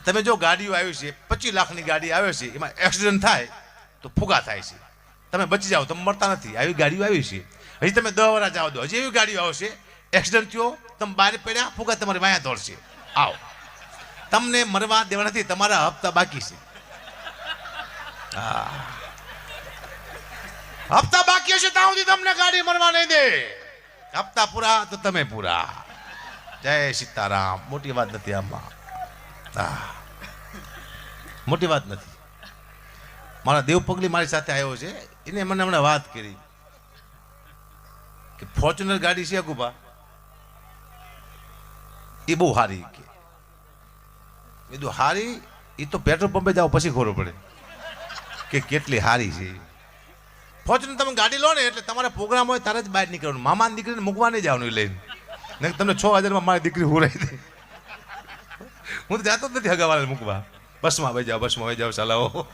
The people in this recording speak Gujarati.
તમે જો ગાડીઓ આવી છે 25 લાખની ગાડી આવે છે, એમાં એક્સિડન્ટ થાય તો ફુગા થાય છે, તમે બચી જાઓ, તમે મરતા નથી. આવી ગાડીઓ આવી છે. હજી તમે 10 વર્ષ જાઓ દો, હજી એવી ગાડીઓ આવશે, એક્સિડન્ટ થયો, તમે બહાર પડ્યા, ફુગા તમારી વાયા દોડશે. આવો, તમને મરવા દેવા નથી, તમારા હપ્તા બાકી છે. હપ્તા બાકી હશે ત્યાં સુધી તમને ગાડી મરવા નહીં દે. હપ્તા પૂરા તો તમે પૂરા. જય સીતારામ. મોટી વાત નથી આમાં, મોટી વાત નથી. મારા દેવ પગલી મારી સાથે આવ્યો છે, એને મને હમણાં વાત કરી કે ફોર્ચ્યુનર ગાડી છે ગુબા, એ બહુ સારી. કીધું સારી, એ તો પેટ્રોલ પંપે જાઓ પછી ખબર પડે કે કેટલી સારી છે. ફોર્ચ્યુનર તમે ગાડી લો ને એટલે તમારા પ્રોગ્રામ હોય ત્યારે જ બહાર નીકળવાનું. મામાની દીકરીને મૂકવા નહીં જવાનું લઈને, નહીં તમને 6000 મારી દીકરી હુરાઈ દે. હું તો જાતો જ નથી હગાવાળાને મૂકવા. બસમાં વહી જાઓ, બસમાં વહી જાઓ, ચલાવો.